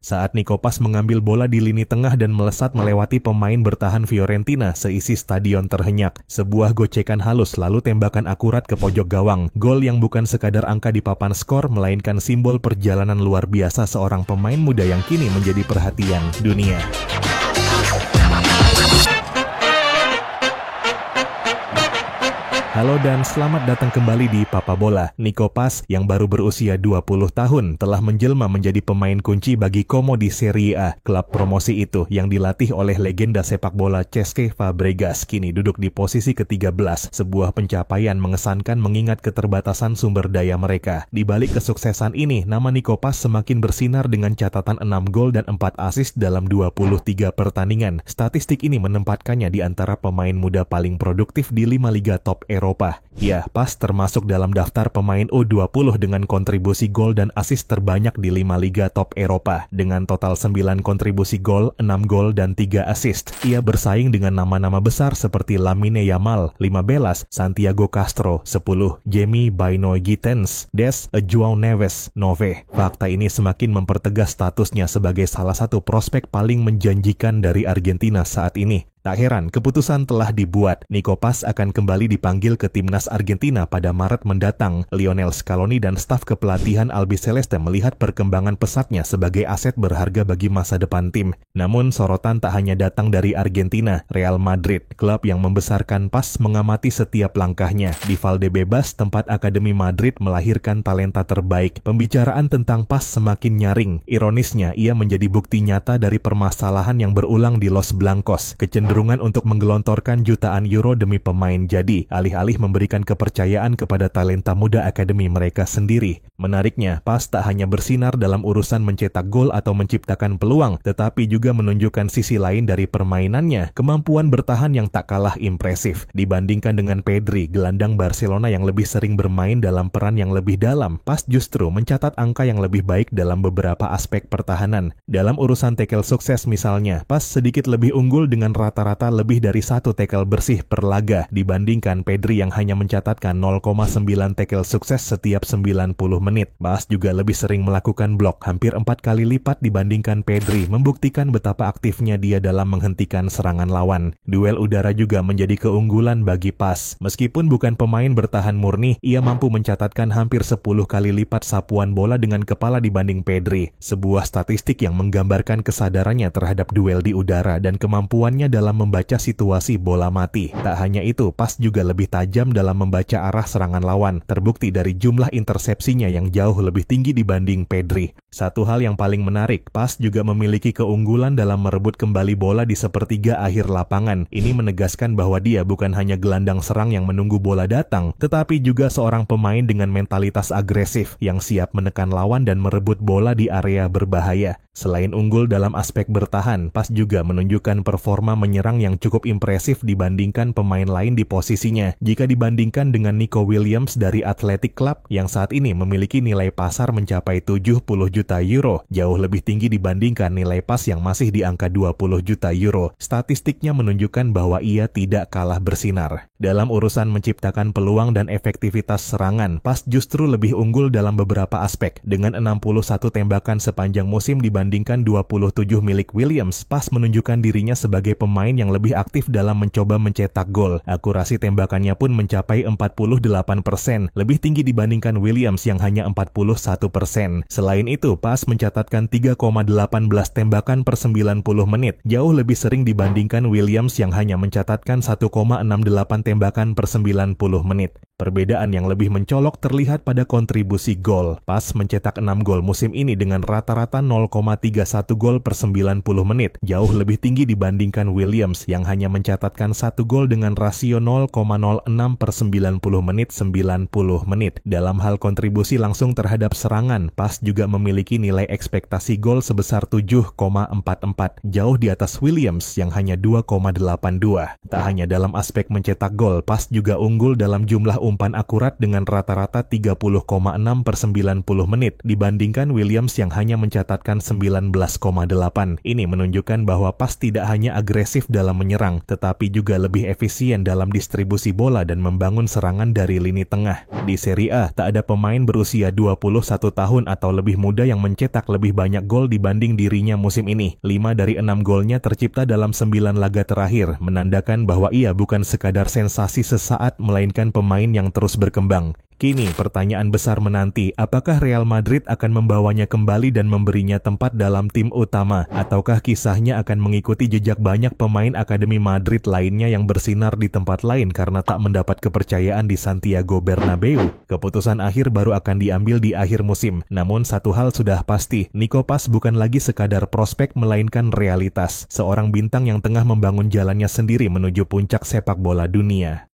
saat Nico Paz mengambil bola di lini tengah dan melesat melewati pemain bertahan Fiorentina, seisi stadion terhenyak. Sebuah gocekan halus lalu tembakan akurat ke pojok gawang. Gol yang bukan sekadar angka di papan skor, melainkan simbol perjalanan luar biasa seorang pemain muda yang kini menjadi perhatian dunia. Halo dan selamat datang kembali di Papa Bola. Nico Paz yang baru berusia 20 tahun telah menjelma menjadi pemain kunci bagi Como di Serie A. Klub promosi itu yang dilatih oleh legenda sepak bola Cesc Fabregas kini duduk di posisi ke-13. Sebuah pencapaian mengesankan mengingat keterbatasan sumber daya mereka. Di balik kesuksesan ini, nama Nico Paz semakin bersinar dengan catatan 6 gol dan 4 assist dalam 23 pertandingan. Statistik ini menempatkannya di antara pemain muda paling produktif di 5 liga top Eropa. Ya, Paz termasuk dalam daftar pemain U20 dengan kontribusi gol dan assist terbanyak di 5 liga top Eropa. Dengan total 9 kontribusi gol, 6 gol, dan 3 assist. Ia bersaing dengan nama-nama besar seperti Lamine Yamal, 15, Santiago Castro, 10, Jamie Bynoe Gittens, Des, João Neves, 9. Fakta ini semakin mempertegas statusnya sebagai salah satu prospek paling menjanjikan dari Argentina saat ini. Tak heran, keputusan telah dibuat. Nico Paz akan kembali dipanggil ke timnas Argentina pada Maret mendatang. Lionel Scaloni dan staf kepelatihan Albiceleste melihat perkembangan pesatnya sebagai aset berharga bagi masa depan tim. Namun sorotan tak hanya datang dari Argentina. Real Madrid, klub yang membesarkan Paz, mengamati setiap langkahnya. Di Valdebebas, tempat Akademi Madrid melahirkan talenta terbaik. Pembicaraan tentang Paz semakin nyaring. Ironisnya, ia menjadi bukti nyata dari permasalahan yang berulang di Los Blancos. Kecenderungan untuk menggelontorkan jutaan euro demi pemain jadi, alih-alih memberikan kepercayaan kepada talenta muda akademi mereka sendiri. Menariknya, Paz tak hanya bersinar dalam urusan mencetak gol atau menciptakan peluang, tetapi juga menunjukkan sisi lain dari permainannya, kemampuan bertahan yang tak kalah impresif. Dibandingkan dengan Pedri, gelandang Barcelona yang lebih sering bermain dalam peran yang lebih dalam, Paz justru mencatat angka yang lebih baik dalam beberapa aspek pertahanan. Dalam urusan tackle sukses misalnya, Paz sedikit lebih unggul dengan rata-rata lebih dari 1 tackle bersih per laga dibandingkan Pedri yang hanya mencatatkan 0,9 tackle sukses setiap 90 menit. Paz juga lebih sering melakukan blok, hampir 4 kali lipat dibandingkan Pedri, membuktikan betapa aktifnya dia dalam menghentikan serangan lawan. Duel udara juga menjadi keunggulan bagi Paz. Meskipun bukan pemain bertahan murni, ia mampu mencatatkan hampir 10 kali lipat sapuan bola dengan kepala dibanding Pedri. Sebuah statistik yang menggambarkan kesadarannya terhadap duel di udara dan kemampuannya dalam membaca situasi bola mati. Tak hanya itu, Paz juga lebih tajam dalam membaca arah serangan lawan, terbukti dari jumlah intersepsinya yang jauh lebih tinggi dibanding Pedri. Satu hal yang paling menarik, Paz juga memiliki keunggulan dalam merebut kembali bola di sepertiga akhir lapangan. Ini menegaskan bahwa dia bukan hanya gelandang serang yang menunggu bola datang, tetapi juga seorang pemain dengan mentalitas agresif yang siap menekan lawan dan merebut bola di area berbahaya. Selain unggul dalam aspek bertahan, Paz juga menunjukkan performa menyerang yang cukup impresif dibandingkan pemain lain di posisinya. Jika dibandingkan dengan Nico Williams dari Athletic Club yang saat ini memiliki nilai pasar mencapai 70 juta euro, jauh lebih tinggi dibandingkan nilai Paz yang masih di angka 20 juta euro. Statistiknya menunjukkan bahwa ia tidak kalah bersinar. Dalam urusan menciptakan peluang dan efektivitas serangan, Paz justru lebih unggul dalam beberapa aspek. Dengan 61 tembakan sepanjang musim dibandingkan 27 milik Williams, Paz menunjukkan dirinya sebagai pemain yang lebih aktif dalam mencoba mencetak gol. Akurasi tembakannya pun mencapai 48%, lebih tinggi dibandingkan Williams yang hanya 41%. Selain itu, Paz mencatatkan 3,18 tembakan per 90 menit, jauh lebih sering dibandingkan Williams yang hanya mencatatkan 1,68 tembakan per 90 menit. Perbedaan yang lebih mencolok terlihat pada kontribusi gol. Paz mencetak 6 gol musim ini dengan rata-rata 0,31 gol per 90 menit, jauh lebih tinggi dibandingkan Williams yang hanya mencatatkan 1 gol dengan rasio 0,06 per 90 menit. Dalam hal kontribusi langsung terhadap serangan, Paz juga memiliki nilai ekspektasi gol sebesar 7,44, jauh di atas Williams yang hanya 2,82. Tak hanya dalam aspek mencetak gol, Paz juga unggul dalam jumlah umpan akurat dengan rata-rata 30,6/90 menit dibandingkan Williams yang hanya mencatatkan 19,8. Ini menunjukkan bahwa Pas tidak hanya agresif dalam menyerang, tetapi juga lebih efisien dalam distribusi bola dan membangun serangan dari lini tengah. Di Serie A, tak ada pemain berusia 21 tahun atau lebih muda yang mencetak lebih banyak gol dibanding dirinya musim ini. 5 dari 6 golnya tercipta dalam 9 laga terakhir, menandakan bahwa ia bukan sekadar sensasi sesaat, melainkan pemain yang terus berkembang. Kini pertanyaan besar menanti, apakah Real Madrid akan membawanya kembali dan memberinya tempat dalam tim utama, ataukah kisahnya akan mengikuti jejak banyak pemain Akademi Madrid lainnya yang bersinar di tempat lain karena tak mendapat kepercayaan di Santiago Bernabeu? Keputusan akhir baru akan diambil di akhir musim, namun satu hal sudah pasti, Nico Pas bukan lagi sekadar prospek melainkan realitas, seorang bintang yang tengah membangun jalannya sendiri menuju puncak sepak bola dunia.